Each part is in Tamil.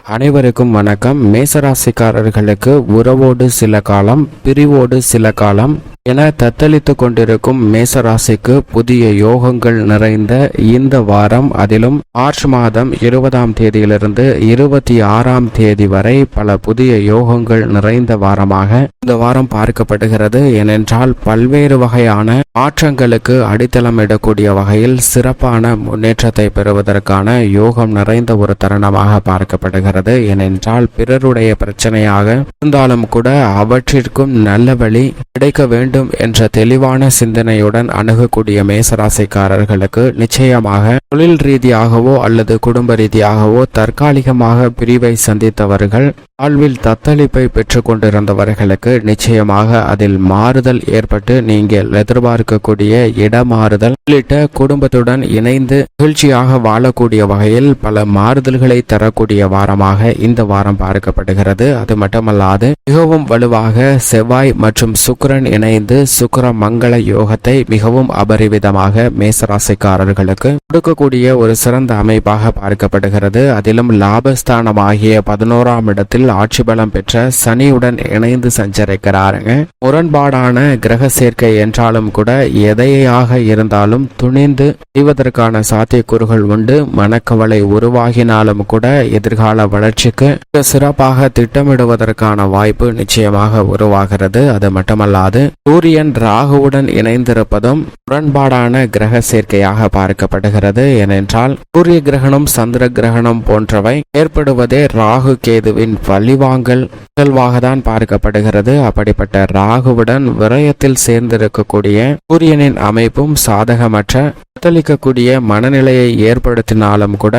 அனைவருக்கும் வணக்கம். மேசராசிக்காரர்களுக்கு உறவோடு சில காலம், பிரிவோடு சில காலம் என தத்தளித்து கொண்டிருக்கும் மேசராசிக்கு புதிய யோகங்கள் நிறைந்த இந்த வாரம், அதிலும் மார்ச் மாதம் 20ஆம் தேதியிலிருந்து 26ஆம் தேதி வரை பல புதிய யோகங்கள் நிறைந்த வாரமாக இந்த வாரம் பார்க்கப்படுகிறது. ஏனென்றால் பல்வேறு வகையான மாற்றங்களுக்கு அடித்தளமிடக்கூடிய வகையில் சிறப்பான முன்னேற்றத்தை பெறுவதற்கான யோகம் நிறைந்த ஒரு தருணமாக பார்க்கப்படுகிறது. ஏனென்றால் பிறருடைய பிரச்சனையாக இருந்தாலும் கூட அவற்றிற்கும் நல்ல வழி கிடைக்க வேண்டும் என்ற தெளிவான சிந்தனையுடன் அணுகக்கூடிய மேசராசிக்காரர்களுக்கு நிச்சயமாக தொழில் ரீதியாகவோ அல்லது குடும்ப ரீதியாகவோ தற்காலிகமாக பிரிவை சந்தித்தவர்கள், வாழ்வில் தத்தளிப்பை பெற்று கொண்டிருந்தவர்களுக்கு நிச்சயமாக அதில் மாறுதல் ஏற்பட்டு நீங்கள் எதிர்பார்க்கக்கூடிய இடமாறுதல் உள்ளிட்ட குடும்பத்துடன் இணைந்து மகிழ்ச்சியாக வாழக்கூடிய வகையில் பல மாறுதல்களை தரக்கூடிய வாரமாக இந்த வாரம் பார்க்கப்படுகிறது. அது மட்டுமல்லாது மிகவும் வலுவாக செவ்வாய் மற்றும் சுக்கிரன் இணைந்து சுக்கிர மங்கள யோகத்தை மிகவும் அபரிவிதமாக மேசராசிக்காரர்களுக்கு கொடுக்கக்கூடிய ஒரு சிறந்த அமைப்பாக பார்க்கப்படுகிறது. அதிலும் லாபஸ்தானமாகிய 11ஆம் இடத்தில் ஆட்சி பலம் பெற்ற சனியுடன் இணைந்து சஞ்சரிக்கிறாருங்க. முரண்பாடான கிரக சேர்க்கை என்றாலும் கூட எதையாக இருந்தாலும் துணிந்து செய்வதற்கான சாத்தியக்கூறுகள் உண்டு. மனக்கவலை உருவாகினாலும் கூட எதிர்கால வளர்ச்சிக்கு சிறப்பாக திட்டமிடுவதற்கான வாய்ப்பு நிச்சயமாக உருவாகிறது. அது மட்டுமல்லாது சூரியன் ராகுவுடன் இணைந்திருப்பதும் முரண்பாடான கிரக சேர்க்கையாக பார்க்கப்படுகிறது. ஏனென்றால் சூரிய கிரகணம், சந்திர கிரகணம் போன்றவை ஏற்படுவதே ராகு கேதுவின் வழிவாங்கல் நிகழ்வாக தான் பார்க்கப்படுகிறது. அப்படிப்பட்ட ராகுவுடன் விரயத்தில் சேர்ந்திருக்கக்கூடிய சூரியனின் அமைப்பும் சாதகமற்ற தத்தளிக்கக்கூடிய மனநிலையை ஏற்படுத்தினாலும் கூட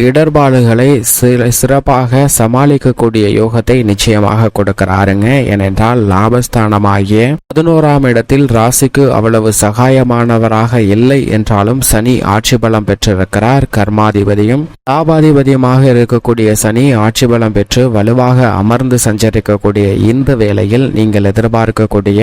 இடர்பாடுகளை சிறப்பாக சமாளிக்கக்கூடிய யோகத்தை நிச்சயமாக கொடுக்கிறாருங்க. ஏனென்றால் லாபஸ்தானமாகிய 11ஆம் இடத்தில் ராசிக்கு அவ்வளவு சகாயமானவராக இல்லை என்றாலும் சனி ஆட்சி பலம் பெற்றிருக்கிறார். கர்மாதிபதியும் லாபாதிபதியுமாக இருக்கக்கூடிய சனி ஆட்சி பலம் பெற்று வலுவாக அமர்ந்து சஞ்சரிக்கக்கூடிய இந்த வேளையில் நீங்கள் எதிர்பார்க்கக்கூடிய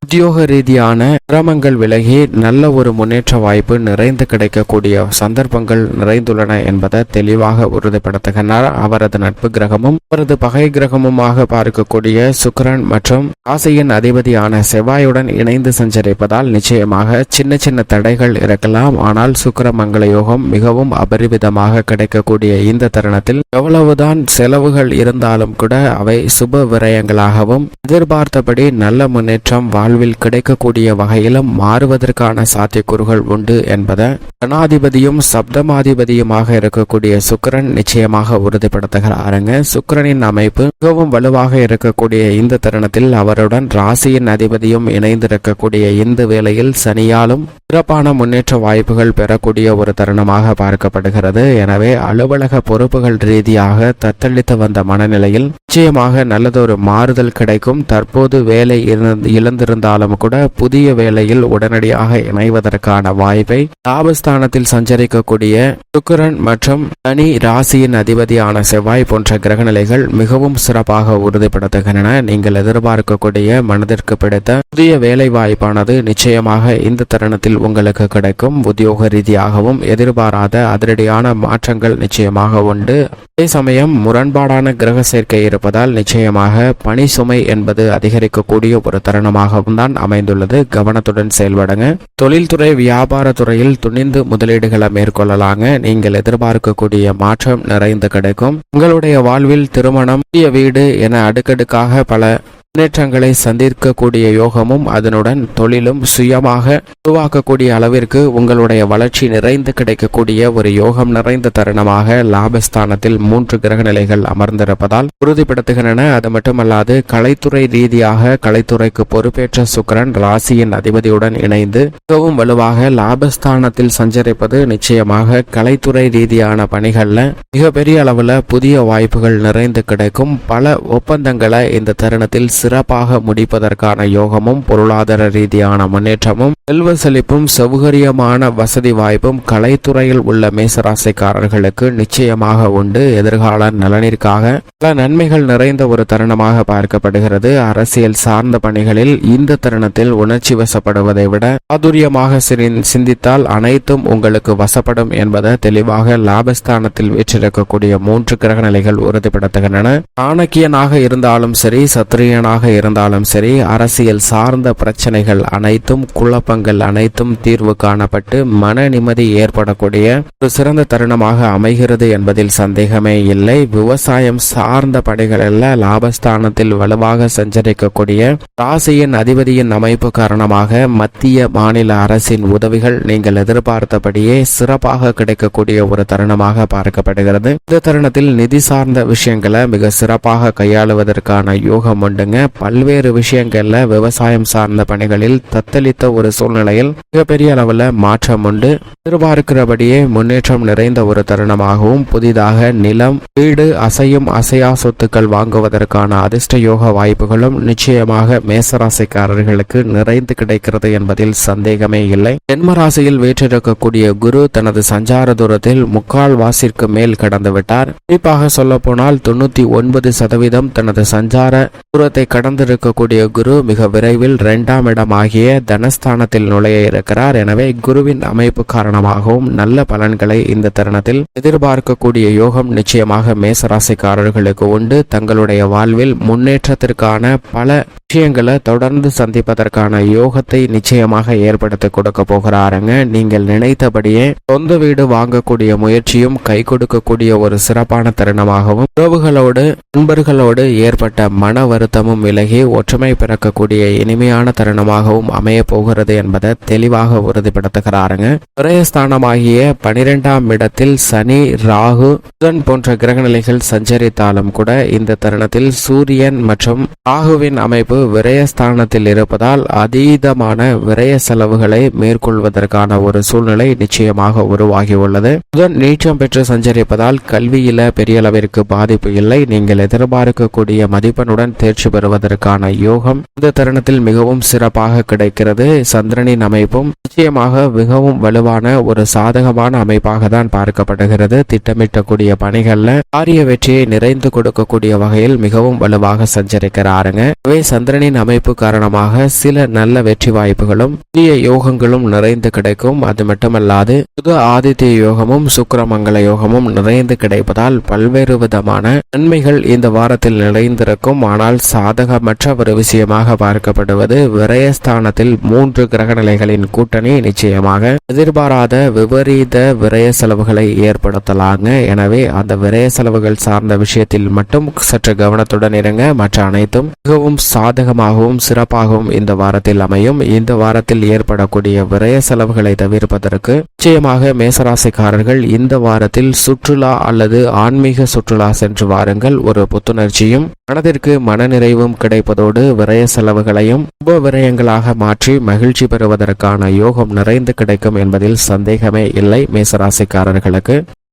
உத்தியோக ரீதியான சிரமங்கள் விலகி நல்ல ஒரு முன்னேற்ற வாய்ப்பு நிறைந்து கிடைக்கக்கூடிய சந்தர்ப்பங்கள் நிறைந்துள்ளன என்பதை தெளிவாக உறுதிப்படுத்துகிறார். அவரது நட்பு கிரகமும் அவரது பகை கிரகமுமாக பார்க்கக்கூடிய சுக்கிரன் மற்றும் ராசியின் அதிபதியான செவ்வாயுடன் இணைந்து சஞ்சரிப்பதால் நிச்சயமாக சின்ன சின்ன தடைகள் இருக்கலாம். ஆனால் சுக்கிர மங்கள யோகம் மிகவும் அபரிவிதமாக கிடைக்கக்கூடிய இந்த தருணத்தில் எவ்வளவுதான் செலவுகள் இருந்தாலும் கூட அவை சுப விரயங்களாகவும் எதிர்பார்த்தபடி நல்ல முன்னேற்றம் வாழ்வில் கிடைக்கக்கூடிய வகையிலும் மாறுவதற்கான சாத்தியக்கூறுகள் உண்டு என்பதை கணாதிபதியும் சப்தமாதிபதியுமாக இருக்கக்கூடிய சுக்கிரன் நிச்சயமாக உறுதிப்படுத்துகிறாருங்க. சுக்கிரனின் அமைப்பு மிகவும் வலுவாக இருக்கக்கூடிய இந்த தருணத்தில் அவருடன் ராசியின் அதிபதியும் இணைந்திருக்கக்கூடிய இந்த வேளையில் சனியாலும் சிறப்பான முன்னேற்ற வாய்ப்புகள் பெறக்கூடிய ஒரு தருணமாக பார்க்கப்படுகிறது. எனவே அலுவலக பொறுப்புகள் ரீதியாக தத்தளித்து வந்த மனநிலையில் நிச்சயமாக நல்லதொரு மாறுதல் கிடைக்கும். தற்போது வேலை இழந்திருந்தாலும் கூட புதிய வேலையில் உடனடியாக இணைவதற்கான வாய்ப்பை லாபஸ்தானத்தில் சஞ்சரிக்கக்கூடிய சுக்கிரன் மற்றும் சனி, ராசியின் அதிபதியான செவ்வாய் போன்ற கிரகநிலைகள் மிகவும் சிறப்பாக உறுதிப்படுத்துகின்றன. நீங்கள் எதிர்பார்க்கக்கூடிய மனதிற்கு பிடித்த புதிய வேலை வாய்ப்பானது நிச்சயமாக இந்த தருணத்தில் உங்களுக்கு கிடைக்கும். உத்தியோக ரீதியாகவும் எதிர்பாராத அதிரடியான மாற்றங்கள் நிச்சயமாக உண்டு. அதே சமயம் முரண்பாடான கிரக சேர்க்கை இருப்பதால் நிச்சயமாக பணி சுமை என்பது அதிகரிக்கக்கூடிய ஒரு தருணமாகவும் தான் அமைந்துள்ளது. கவனத்துடன் செயல்படுங்க. தொழில்துறை, வியாபார துறையில் துணிந்து முதலீடுகளை மேற்கொள்ளலாங்க. நீங்கள் எதிர்பார்க்கக்கூடிய மாற்றம் நிறைந்து கிடைக்கும். உங்களுடைய வாழ்வில் திருமணம், புதிய வீடு என அடுக்கடுக்காக பல முன்னேற்றங்களை சந்திக்கக்கூடிய யோகமும் அதனுடன் தொழிலும் சுயமாக உருவாக்கக்கூடிய அளவிற்கு உங்களுடைய வளர்ச்சி நிறைந்து கிடைக்கக்கூடிய ஒரு யோகம் நிறைந்த தருணமாக லாபஸ்தானத்தில் 3 கிரகநிலைகள் அமர்ந்திருப்பதால் உறுதிப்படுத்துகின்றன. அது மட்டுமல்லாது கலைத்துறை ரீதியாக கலைத்துறைக்கு பொறுப்பேற்ற சுக்கிரன் ராசியின் அதிபதியுடன் இணைந்து மிகவும் வலுவாக லாபஸ்தானத்தில் சஞ்சரிப்பது நிச்சயமாக கலைத்துறை ரீதியான பணிகள்ல மிகப்பெரிய அளவுல புதிய வாய்ப்புகள் நிறைந்து கிடைக்கும். பல ஒப்பந்தங்களை இந்த தருணத்தில் சிறப்பாக முடிப்பதற்கான யோகமும் பொருளாதார ரீதியான முன்னேற்றமும் செல்வ செழிப்பும் சௌகரியமான வசதி வாய்ப்பும் கலைத்துறையில் உள்ள மேசராசிக்காரர்களுக்கு நிச்சயமாக உண்டு. எதிர்கால நலனிற்காக பல நன்மைகள் நிறைந்த ஒரு தருணமாக பார்க்கப்படுகிறது. அரசியல் சார்ந்த பணிகளில் இந்த தருணத்தில் உணர்ச்சி வசப்படுவதை விட சாதுரியமாக சிந்தித்தால் அனைத்தும் உங்களுக்கு வசப்படும் என்பதை தெளிவாக லாபஸ்தானத்தில் வீற்றிருக்கக்கூடிய 3 கிரக நிலைகள் உறுதிப்படுத்துகின்றன. சாணக்கியனாக இருந்தாலும் சரி, சத்திரியனாக இருந்தாலும் சரி, அரசியல் சார்ந்த பிரச்சனைகள் அனைத்தும், குழப்பங்கள் அனைத்தும் தீர்வு காணப்பட்டு மன நிம்மதி ஏற்படக்கூடிய ஒரு சிறந்த தருணமாக அமைகிறது என்பதில் சந்தேகமே இல்லை. விவசாயம் சார்ந்த பணிகளில் லாபஸ்தானத்தில் வலுவாக சஞ்சரிக்கக்கூடிய ராசியின் அதிபதியின் அமைப்பு காரணமாக மத்திய மாநில அரசின் உதவிகள் நீங்கள் எதிர்பார்த்தபடியே சிறப்பாக கிடைக்கக்கூடிய ஒரு தருணமாக பார்க்கப்படுகிறது. இந்த தருணத்தில் நிதி சார்ந்த விஷயங்களை மிக சிறப்பாக கையாளுவதற்கான யோகம் உண்டுங்க. பல்வேறு விஷயங்கள்ல விவசாயம் சார்ந்த பணிகளில் தத்தளித்த ஒரு சூழ்நிலையில் மிகப்பெரிய அளவில் மாற்றம் உண்டு. எதிர்பார்க்கிறபடியே முன்னேற்றம் நிறைந்த ஒரு தருணமாகவும், புதிதாக நிலம், வீடு, அசையா சொத்துக்கள் வாங்குவதற்கான அதிர்ஷ்ட யோக வாய்ப்புகளும் நிச்சயமாக மேசராசிக்காரர்களுக்கு நிறைந்து கிடைக்கிறது என்பதில் சந்தேகமே இல்லை. ஜென்மராசியில் வீற்றிருக்கக்கூடிய குரு தனது சஞ்சார தூரத்தில் 3/4 மேல் கடந்து விட்டார். குறிப்பாக சொல்ல போனால் 99% தனது சஞ்சார தூரத்தை கடந்திருக்கக்கூடிய குரு மிக விரைவில் 2ஆம் இடமாகிய தனஸ்தானத்தில் நுழைய இருக்கிறார். எனவே குருவின் அமைப்பு காரணமாகவும் நல்ல பலன்களை இந்த தருணத்தில் எதிர்பார்க்கக்கூடிய யோகம் நிச்சயமாக மேசராசிக்காரர்களுக்கு உண்டு. தங்களுடைய வாழ்வில் முன்னேற்றத்திற்கான பல விஷயங்களை தொடர்ந்து சந்திப்பதற்கான யோகத்தை நிச்சயமாக ஏற்படுத்தி கொடுக்க போகிறாருங்க. நீங்கள் நினைத்தபடியே சொந்த வீடு வாங்கக்கூடிய முயற்சியும் கை கொடுக்கக்கூடிய ஒரு சிறப்பான தருணமாகவும், உறவுகளோடு நண்பர்களோடு ஏற்பட்ட மன வருத்தமும் விலகி ஒற்றுமை பிறக்கக்கூடிய இனிமையான தருணமாகவும் அமைய போகிறது என்பதை தெளிவாக உறுதிப்படுத்துகிறாருங்க. விரயஸ்தானமாகிய 12ஆம் இடத்தில் சனி, ராகு, புதன் போன்ற கிரகநிலைகள் சஞ்சரித்தாலும் கூட இந்த தருணத்தில் சூரியன் மற்றும் ராகுவின் அமைப்பு விரயஸ்தானத்தில் இருப்பதால் அதீதமான விரய செலவுகளை மேற்கொள்வதற்கான ஒரு சூழ்நிலை நிச்சயமாக உருவாகியுள்ளது. புதன் நீச்சம் பெற்று சஞ்சரிப்பதால் கல்வியில பெரிய அளவிற்கு பாதிப்பு இல்லை. நீங்கள் எதிர்பார்க்கக்கூடிய மதிப்பெண்ணுடன் தேர்ச்சி பெறுவதற்கான யோகம் இந்த தருணத்தில் மிகவும் சிறப்பாக கிடைக்கிறது. சந்திரனின் அமைப்பும் நிச்சயமாக மிகவும் வலுவான ஒரு சாதகமான அமைப்பாக தான் பார்க்கப்படுகிறது. திட்டமிட்டக்கூடிய பணிகள்ல காரிய வெற்றியை நிறைந்து கொடுக்கக்கூடிய வகையில் மிகவும் வலுவாக சஞ்சரிக்கிறாருங்க. சந்திரனின் அமைப்பு காரணமாக சில நல்ல வெற்றி வாய்ப்புகளும் புதிய யோகங்களும் நிறைந்து கிடைக்கும். அது மட்டுமல்லாது புது ஆதித்ய யோகமும் சுக்கிரமங்கல யோகமும் நிறைந்து கிடைப்பதால் பல்வேறு விதமான நன்மைகள் இந்த வாரத்தில் நிறைந்திருக்கும். ஆனால் சாதகமற்ற ஒரு விஷயமாக பார்க்கப்படுவது விரயஸ்தானத்தில் 3 கிரக நிலைகளின் கூட்டணி நிச்சயமாக எதிர்பாராத விபரீத விரய செலவுகளை ஏற்படுத்தலாங்க. எனவே அந்த விரய செலவுகள் சார்ந்த விஷயத்தில் மட்டும் சற்று கவனத்துடன் இருங்க. மற்ற அனைத்தும் மிகவும் சாதகமாகவும் சிறப்பாகவும் இந்த வாரத்தில் அமையும். இந்த வாரத்தில் ஏற்படக்கூடிய விரய செலவுகளை தவிர்ப்பதற்கு நிச்சயமாக மேசராசிக்காரர்கள் இந்த வாரத்தில் சுற்றுலா அல்லது ஆன்மீக சுற்றுலா சென்று வாருங்கள். ஒரு புத்துணர்ச்சியும் மனதிற்கு மனநிறைவும் கிடைப்பதோடு விரய செலவுகளையும் உப விரயங்களாக மாற்றி மகிழ்ச்சி பெறுவதற்கான யோகம் நிறைந்து கிடைக்கும் என்பதில் சந்தேகமே இல்லை மேசராசிக்காரர்களுக்கு.